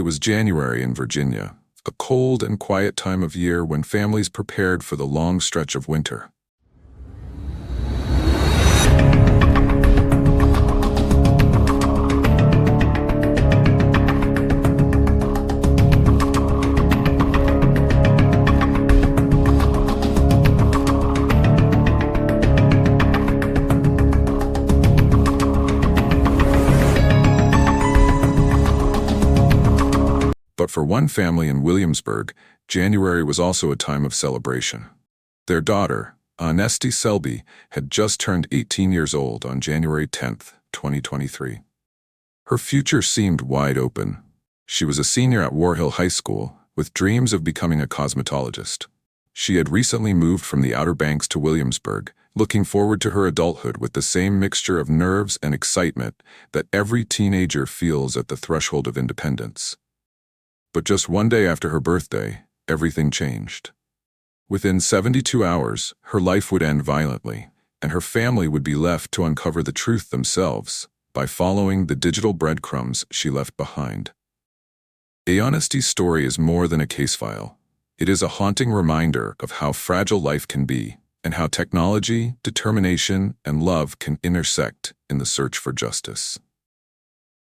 was January in Virginia, a cold and quiet time of year when families prepared for the long stretch of winter. But for one family in Williamsburg, January was also a time of celebration. Their daughter, Aonesty Selby, had just turned 18 years old on January 10, 2023. Her future seemed wide open. She was a senior at War Hill High School, with dreams of becoming a cosmetologist. She had recently moved from the Outer Banks to Williamsburg, looking forward to her adulthood with the same mixture of nerves and excitement that every teenager feels at the threshold of independence. But just one day after her birthday, everything changed. Within 72 hours, her life would end violently, and her family would be left to uncover the truth themselves by following the digital breadcrumbs she left behind. Aonesty's story is more than a case file. It is a haunting reminder of how fragile life can be, and how technology, determination, and love can intersect in the search for justice.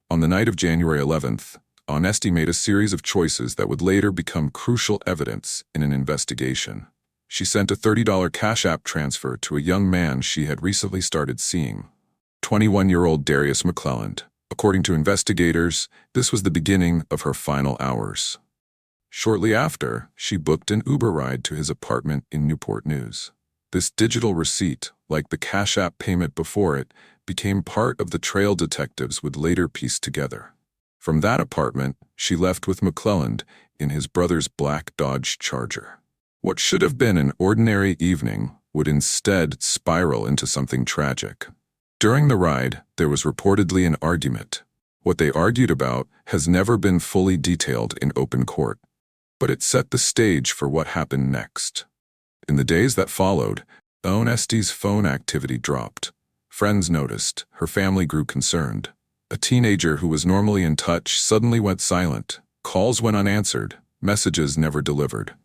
On the night of January 11th, Aonesty made a series of choices that would later become crucial evidence in an investigation. She sent a $30 Cash App transfer to a young man she had recently started seeing, 21-year-old Darius McClelland. According to investigators, this was the beginning of her final hours. Shortly after, she booked an Uber ride to his apartment in Newport News. This digital receipt, like the Cash App payment before it, became part of the trail detectives would later piece together. From that apartment, she left with McClelland in his brother's black Dodge Charger. What should have been an ordinary evening would instead spiral into something tragic. During the ride, there was reportedly an argument. What they argued about has never been fully detailed in open court, but it set the stage for what happened next. In the days that followed, Aonesty's phone activity dropped. Friends noticed, her family grew concerned. A teenager who was normally in touch suddenly went silent. Calls went unanswered, messages never delivered.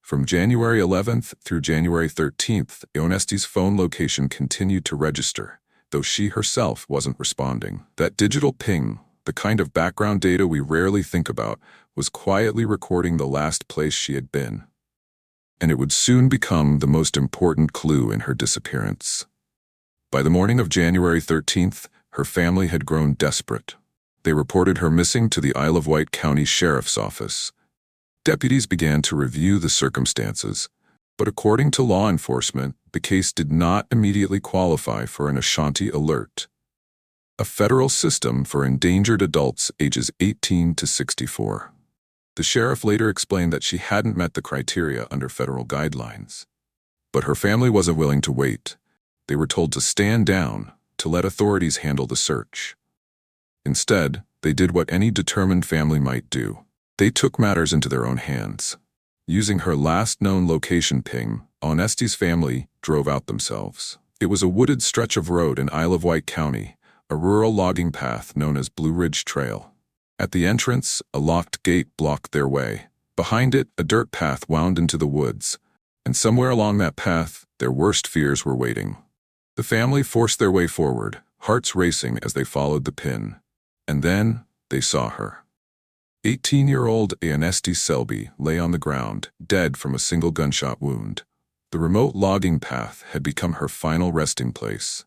From January 11th through January 13th, Aonesty's phone location continued to register, though she herself wasn't responding. That digital ping, the kind of background data we rarely think about, was quietly recording the last place she had been. And it would soon become the most important clue in her disappearance. By the morning of January 13th, her family had grown desperate. They reported her missing to the Isle of Wight County Sheriff's Office. Deputies began to review the circumstances, but according to law enforcement, the case did not immediately qualify for an Ashanti alert, a federal system for endangered adults ages 18 to 64. The sheriff later explained that she hadn't met the criteria under federal guidelines. But her family wasn't willing to wait. They were told to stand down, to let authorities handle the search. Instead, they did what any determined family might do. They took matters into their own hands. Using her last known location ping, Aonesty's family drove out themselves. It was a wooded stretch of road in Isle of Wight County, a rural logging path known as Blue Ridge Trail. At the entrance, a locked gate blocked their way. Behind it, a dirt path wound into the woods, and somewhere along that path, their worst fears were waiting. The family forced their way forward, hearts racing as they followed the pin. And then, they saw her. 18-year-old Aonesty Selby lay on the ground, dead from a single gunshot wound. The remote logging path had become her final resting place.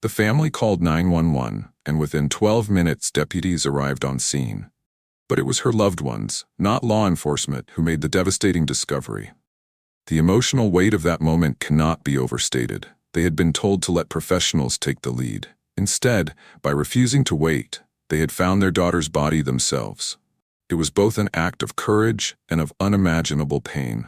The family called 911, and within 12 minutes deputies arrived on scene. But it was her loved ones, not law enforcement, who made the devastating discovery. The emotional weight of that moment cannot be overstated. They had been told to let professionals take the lead. Instead, by refusing to wait, they had found their daughter's body themselves. It was both an act of courage and of unimaginable pain.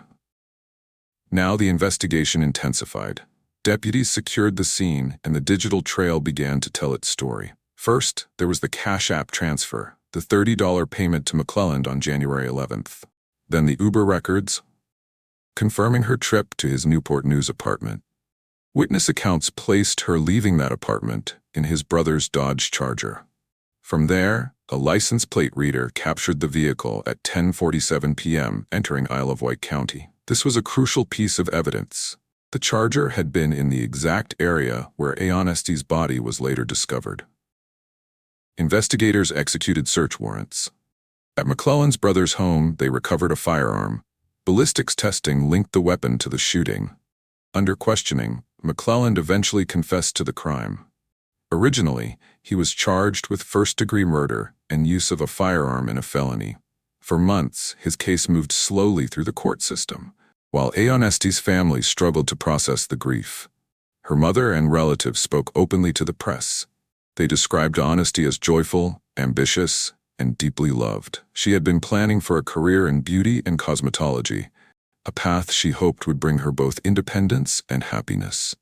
Now the investigation intensified. Deputies secured the scene, and the digital trail began to tell its story. First, there was the Cash App transfer, the $30 payment to McClelland on January 11th. Then the Uber records, confirming her trip to his Newport News apartment. Witness accounts placed her leaving that apartment in his brother's Dodge Charger. From there, A license plate reader captured the vehicle at 10:47 p.m. entering Isle of Wight County. This was a crucial piece of evidence. The Charger had been in the exact area where Aonesty's body was later discovered. Investigators executed search warrants. At McClellan's brother's home, they recovered a firearm. Ballistics testing linked the weapon to the shooting. Under questioning, McClellan eventually confessed to the crime. Originally, he was charged with first-degree murder and use of a firearm in a felony. For months, his case moved slowly through the court system, while Aonesty's family struggled to process the grief. Her mother and relatives spoke openly to the press. They described Aonesty as joyful, ambitious, and deeply loved. She had been planning for a career in beauty and cosmetology, a path she hoped would bring her both independence and happiness.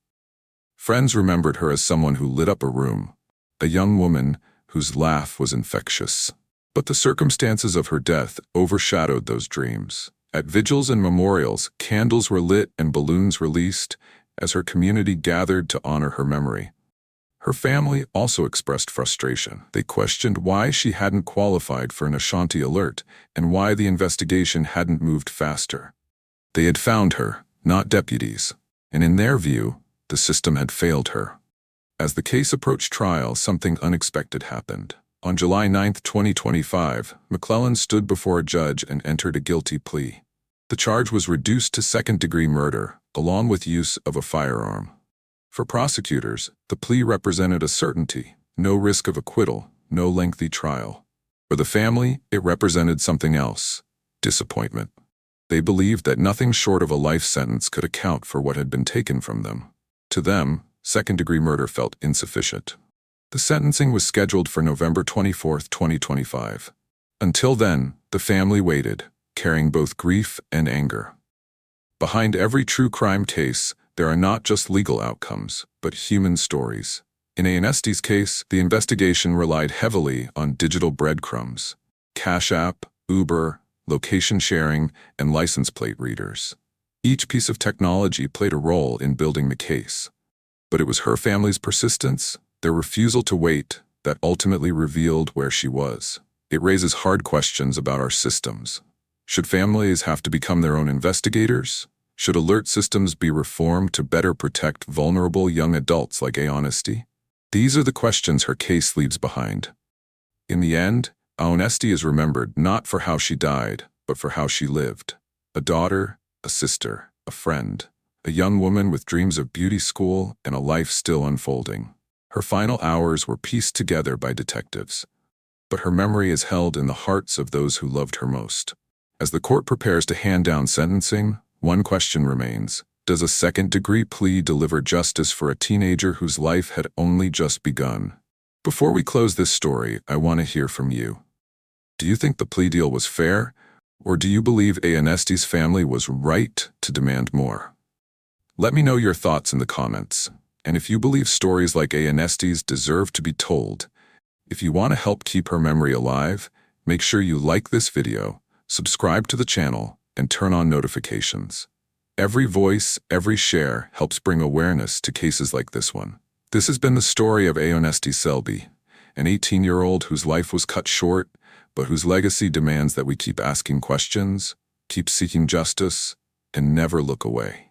Friends remembered her as someone who lit up a room, a young woman whose laugh was infectious. But the circumstances of her death overshadowed those dreams. At vigils and memorials, candles were lit and balloons released as her community gathered to honor her memory. Her family also expressed frustration. They questioned why she hadn't qualified for an Ashanti alert and why the investigation hadn't moved faster. They had found her, not deputies, and in their view, the system had failed her. As the case approached trial, something unexpected happened. On July 9, 2025, McClellan stood before a judge and entered a guilty plea. The charge was reduced to second-degree murder, along with use of a firearm. For prosecutors, the plea represented a certainty, no risk of acquittal, no lengthy trial. For the family, it represented something else, disappointment. They believed that nothing short of a life sentence could account for what had been taken from them. To them, second-degree murder felt insufficient. The sentencing was scheduled for November 24, 2025. Until then, the family waited, carrying both grief and anger. Behind every true crime case, there are not just legal outcomes, but human stories. In Aonesty's case, the investigation relied heavily on digital breadcrumbs, Cash App, Uber, location sharing, and license plate readers. Each piece of technology played a role in building the case. But it was her family's persistence, their refusal to wait, that ultimately revealed where she was. It raises hard questions about our systems. Should families have to become their own investigators? Should alert systems be reformed to better protect vulnerable young adults like Aonesty? These are the questions her case leaves behind. In the end, Aonesty is remembered not for how she died, but for how she lived. A daughter, a sister, a friend, a young woman with dreams of beauty school and a life still unfolding. Her final hours were pieced together by detectives, but her memory is held in the hearts of those who loved her most. As the court prepares to hand down sentencing, one question remains: does a second-degree plea deliver justice for a teenager whose life had only just begun? Before we close this story, I want to hear from you. Do you think the plea deal was fair, or do you believe Aonesty's family was right to demand more? Let me know your thoughts in the comments. And if you believe stories like Aonesty's deserve to be told, if you want to help keep her memory alive, make sure you like this video, subscribe to the channel, and turn on notifications. Every voice, every share helps bring awareness to cases like this one. This has been the story of Aonesty Selby, an 18-year-old whose life was cut short, but whose legacy demands that we keep asking questions, keep seeking justice, and never look away.